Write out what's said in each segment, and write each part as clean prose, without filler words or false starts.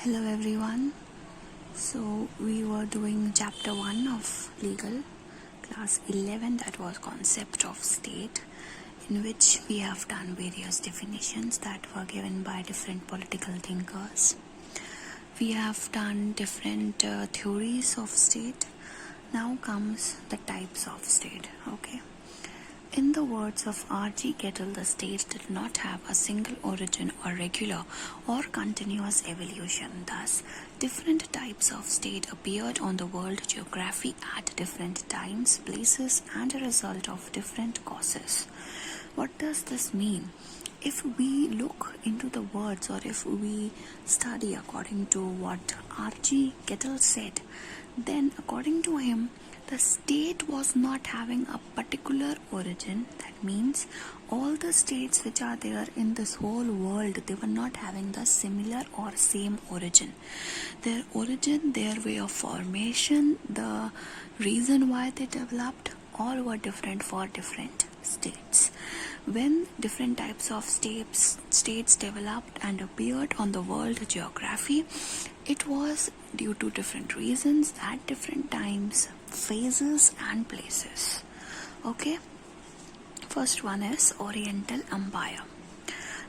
Hello everyone. So we were doing chapter 1 of legal, class 11, that was concept of state, in which we have done various definitions that were given by different political thinkers. We have done different theories of state. Now comes the types of state. Okay. In the words of R.G. Kettle, the state did not have a single origin or regular or continuous evolution. Thus, different types of state appeared on the world geography at different times, places, and a result of different causes. What does this mean? If we look into the words, or if we study according to what R.G. Kettle said, then according to him, the state was not having a particular origin. That means all the states which are there in this whole world, they were not having the similar or same origin. Their origin, their way of formation, the reason why they developed, all were different for different states. When different types of states developed and appeared on the world geography, it was due to different reasons at different times, phases and places. Okay, first one is Oriental Empire.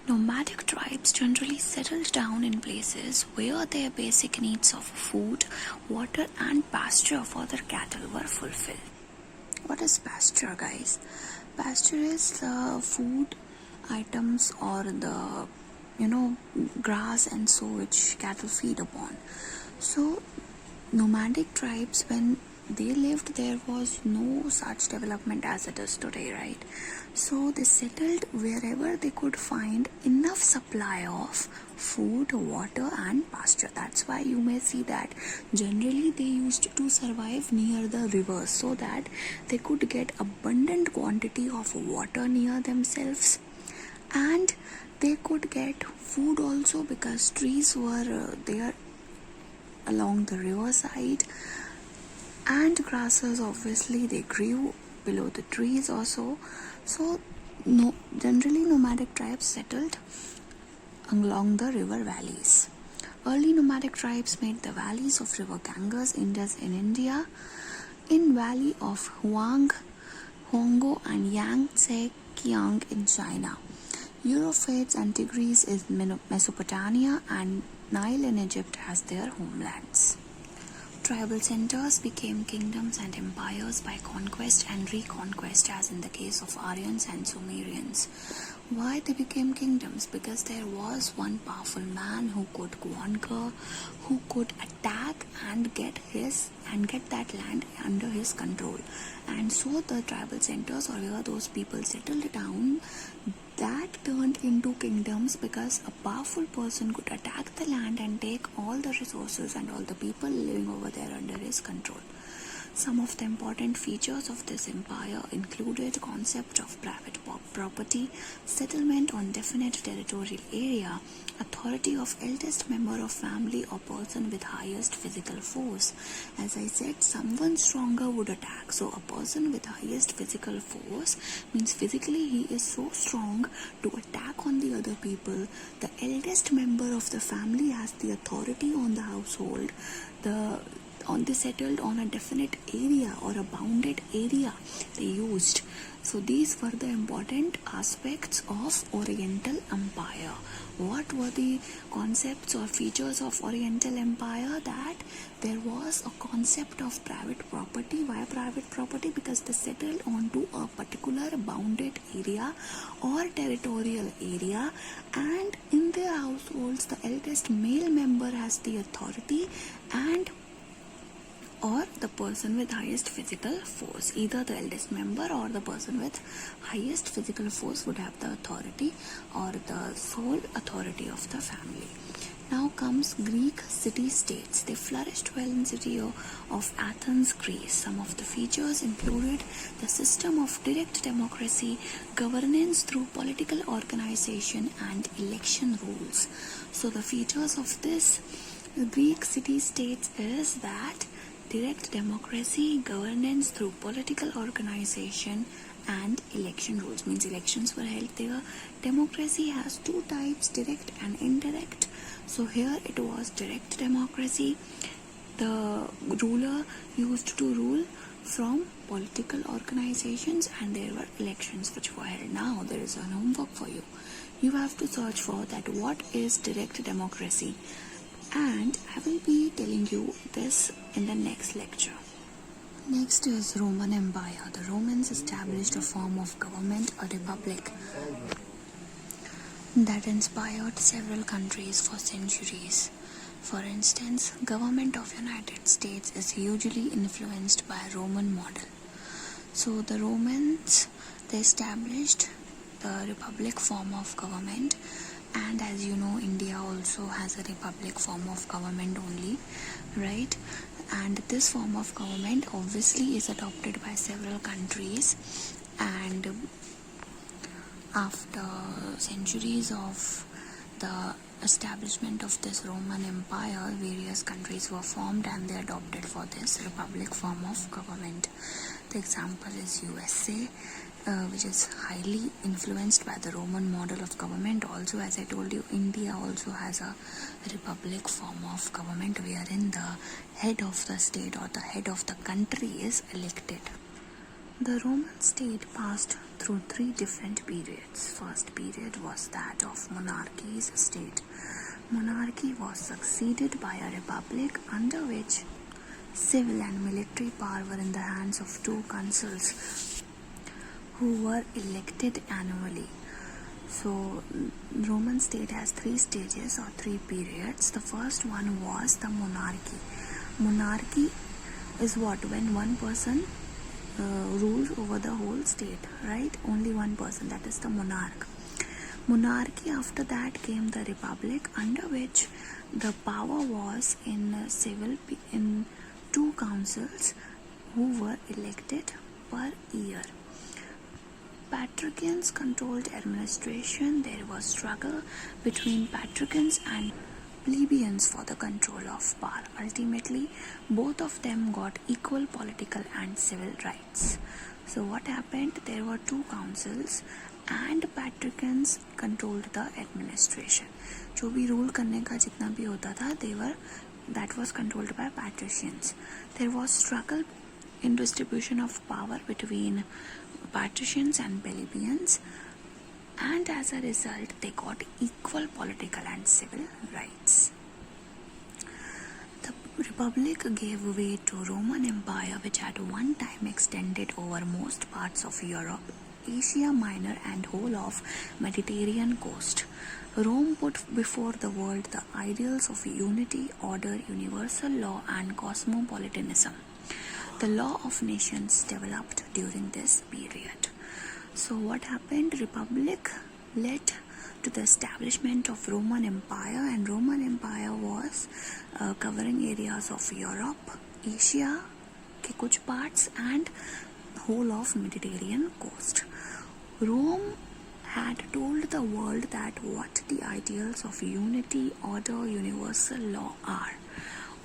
Nomadic tribes generally settled down in places where their basic needs of food, water and pasture for their cattle were fulfilled. What is pasture, guys? Pasture is the food items or the grass and so which cattle feed upon. So nomadic tribes, when they lived, there was no such development as it is today, right? So they settled wherever they could find enough supply of food, water and pasture. That's why you may see that generally they used to survive near the rivers, so that they could get abundant quantity of water near themselves, and they could get food also, because trees were there along the riverside, and grasses obviously they grew below the trees also. So generally nomadic tribes settled along the river valleys. Early nomadic tribes made the valleys of river Ganges, Indus in India, in valley of Huang, Hongo and Yangtze Kiang in China, Euphrates and Tigris in Mesopotamia, and Nile in Egypt as their homelands. Tribal centers became kingdoms and empires by conquest and reconquest, as in the case of Aryans and Sumerians. Why they became kingdoms? Because there was one powerful man who could conquer, who could attack and get that land under his control. And so the tribal centers, or where those people settled down, that turned into kingdoms, because a powerful person could attack the land and take all the resources and all the people living over there under his control. Some of the important features of this empire included concept of private property, settlement on definite territorial area, authority of eldest member of family or person with highest physical force. As I said, someone stronger would attack. So a person with highest physical force means physically he is so strong to attack on the other people. The eldest member of the family has the authority on the household. They settled on a definite area or a bounded area they used. So these were the important aspects of Oriental Empire. What were the concepts or features of Oriental Empire? That there was a concept of private property. Why private property? Because they settled onto a particular bounded area or territorial area, and in their households the eldest male member has the authority, and or the person with highest physical force. Either the eldest member or the person with highest physical force would have the authority or the sole authority of the family. Now comes Greek city-states. They flourished well in city of Athens, Greece. Some of the features included the system of direct democracy, governance through political organization and election rules. So the features of this Greek city-states is that direct democracy, governance through political organization and election rules. Means elections were held there. Democracy has two types, direct and indirect. So here it was direct democracy. The ruler used to rule from political organizations, and there were elections which were held. Now there is an homework for you. You have to search for that what is direct democracy, and I will be telling you this in the next lecture. Next is Roman Empire. The Romans established a form of government, a republic, that inspired several countries for centuries. For instance, government of United States is hugely influenced by Roman model. So the Romans, they established the republic form of government, and as you know, India also has a republic form of government only, right? And this form of government obviously is adopted by several countries, and after centuries of the establishment of this Roman Empire, various countries were formed and they adopted for this republic form of government. The example is USA, which is highly influenced by the Roman model of government. Also, as I told you, India also has a republic form of government wherein the head of the state or the head of the country is elected. The Roman state passed through three different periods. First period was that of monarchy's state. Monarchy was succeeded by a republic under which civil and military power were in the hands of two consuls who were elected annually. So Roman state has three stages or three periods. The first one was the monarchy. Monarchy is what? When one person rules over the whole state, right? Only one person, that is the monarch. Monarchy, after that came the republic, under which the power was in two councils who were elected per year. Patricians controlled administration. There was struggle between patricians and plebeians for the control of power. Ultimately, both of them got equal political and civil rights. So what happened? There were two councils and patricians controlled the administration. जो भी rule करने का जितना भी होता था, that was controlled by patricians. There was struggle in distribution of power between patricians and plebeians, and as a result they got equal political and civil rights. The republic gave way to Roman Empire, which at one time extended over most parts of Europe, Asia Minor and whole of Mediterranean coast. Rome put before the world the ideals of unity, order, universal law and cosmopolitanism. The law of nations developed during this period. So what happened? Republic led to the establishment of Roman Empire, and Roman Empire was covering areas of Europe, Asia के कुछ parts and whole of Mediterranean coast. Rome had told the world that what the ideals of unity, order, universal law are.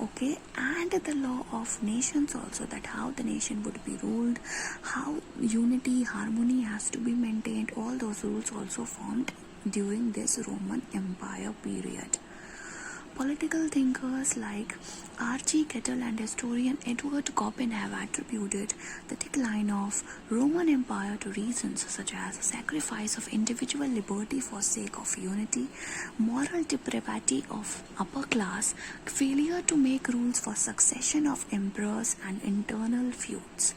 Okay, and the law of nations also, that how the nation would be ruled, how unity, harmony has to be maintained, all those rules also formed during this Roman Empire period. Political thinkers like Archie Kettle and historian Edward Coppin have attributed the decline of Roman Empire to reasons such as sacrifice of individual liberty for sake of unity, moral depravity of upper class, failure to make rules for succession of emperors, and internal feuds.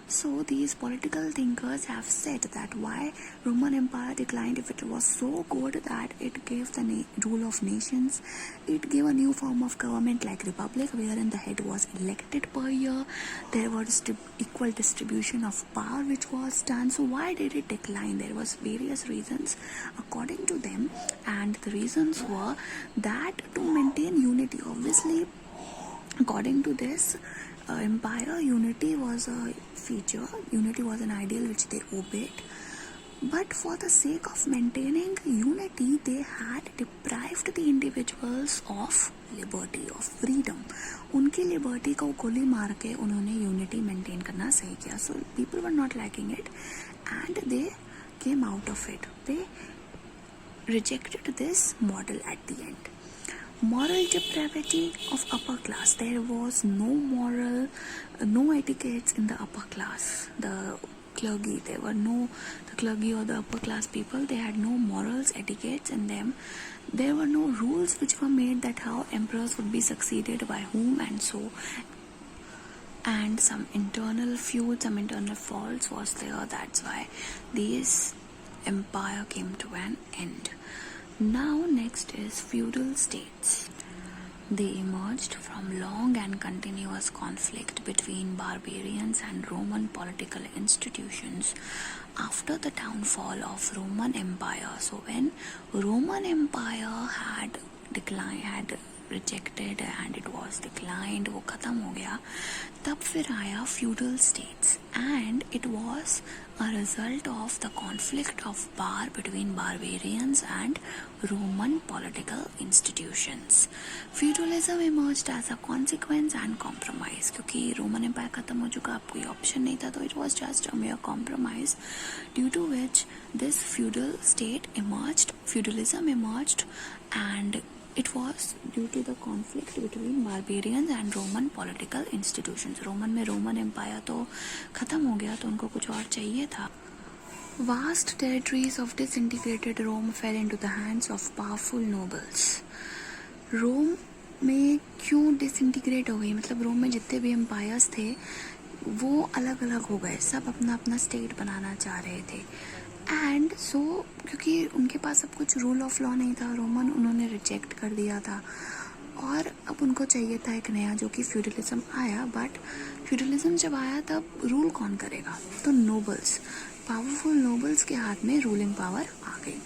So these political thinkers have said that why Roman Empire declined, if it was so good that it gave the rule of nations, it gave a new form of government like republic wherein the head was elected per year, there was equal distribution of power which was done. So why did it decline? There was various reasons according to them, and the reasons were that to maintain unity, obviously according to this empire, unity was a feature, unity was an ideal which they obeyed, but for the sake of maintaining unity they had deprived the individuals of liberty, of freedom. उनकी liberty को गोली मार के उन्होंने unity maintain करना सही किया. So people were not liking it and they came out of it. They rejected this model at the end. Moral depravity of upper class. There was no etiquettes in the upper class. The clergy, the clergy or the upper class people, they had no morals, etiquettes in them. There were no rules which were made that how emperors would be succeeded by whom and so. And some internal feud, some internal faults was there. That's why these empire came to an end. Now next is feudal states. They emerged from long and continuous conflict between barbarians and Roman political institutions after the downfall of Roman Empire. So when Roman Empire had rejected and it was declined, वो खत्म हो गया, तब फिर आया feudal states and it was a result of the conflict of between barbarians and Roman political institutions. Feudalism emerged as a consequence and compromise. क्योंकि Roman Empire खत्म हो चुका, अब कोई option नहीं था, तो it was just a mere compromise due to which this feudal state emerged, feudalism emerged, and it was due to the conflict between barbarians and Roman political institutions. Roman Empire तो खत्म हो गया, तो उनको कुछ और चाहिए था. Vast territories of disintegrated Rome fell into the hands of powerful nobles. Rome में क्यों disintegrate हो गई, मतलब रोम में जितने भी empires थे वो अलग अलग हो गए, सब अपना अपना स्टेट बनाना चाह रहे थे. एंड सो क्योंकि उनके पास अब कुछ रूल ऑफ लॉ नहीं था, रोमन उन्होंने रिजेक्ट कर दिया था और अब उनको चाहिए था एक नया, जो कि फ्यूडलिज्म आया. बट फ्यूडलिज्म जब आया तब रूल कौन करेगा, तो नोबल्स, पावरफुल नोबल्स के हाथ में रूलिंग पावर आ गई.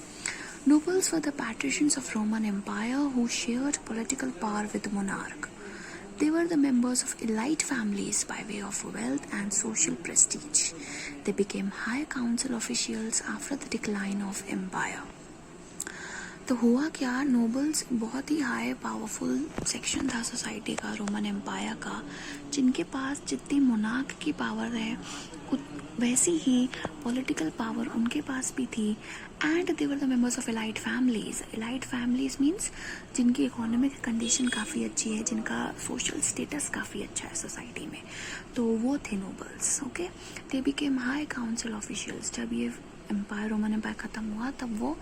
Nobles were the patricians of Roman Empire who shared political power with the monarch. They were the members of elite families by way of wealth and social prestige. They became high council officials after the decline of empire. तो हुआ क्या, nobles बहुत ही high powerful section था society का, Roman empire का, जिनके पास जितनी monarch की पावर है वैसी ही पॉलिटिकल पावर उनके पास भी थी. And they were the members of elite families. Elite families means जिनकी इकोनॉमिक कंडीशन काफ़ी अच्छी है, जिनका सोशल स्टेटस काफ़ी अच्छा है सोसाइटी में, तो वो थे nobles. Okay, they became high council officials. जब ये एम्पायर, रोमन एम्पायर ख़त्म हुआ तब वो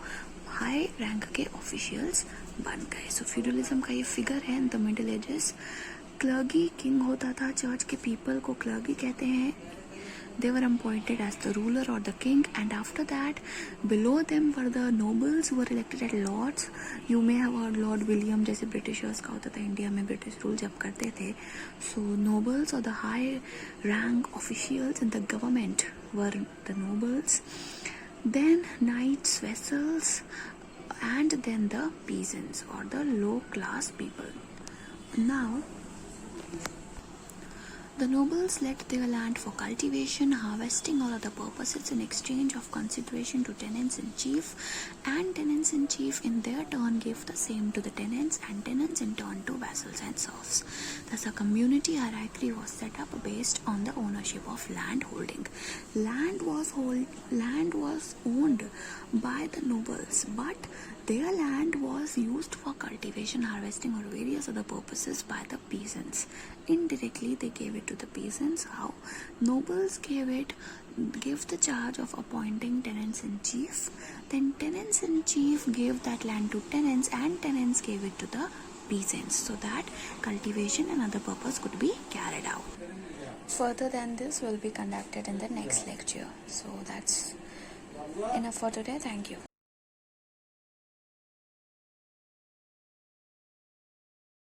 हाई रैंक के ऑफिशियल्स बन गए. सो फ्यूडलिज्म का ये फिगर है in the middle ages. Clergy king होता था, चर्च के पीपल को क्लर्गी कहते हैं. They were appointed as the ruler or the king, and after that below them were the nobles who were elected as lords. You may have heard Lord William, जैसे Britishers का होता था India में, British rule जब करते थे. So nobles or the high rank officials in the government were the nobles. Then knights, vassals, and then the peasants or the low class people. Now the nobles let their land for cultivation, harvesting, or other purposes in exchange of consideration to tenants-in-chief, and tenants-in-chief in their turn gave the same to the tenants, and tenants in turn to vassals and serfs. Thus a community hierarchy was set up based on the ownership of land holding. Land was owned by the nobles, but their land was used for cultivation, harvesting, or various other purposes by the peasants. Indirectly they gave it to the peasants. How? Nobles gave the charge of appointing tenants-in-chief. Then tenants-in-chief gave that land to tenants, and tenants gave it to the peasants, so that cultivation and other purpose could be carried out. Further than this will be conducted in the next lecture. So that's enough for today. Thank you.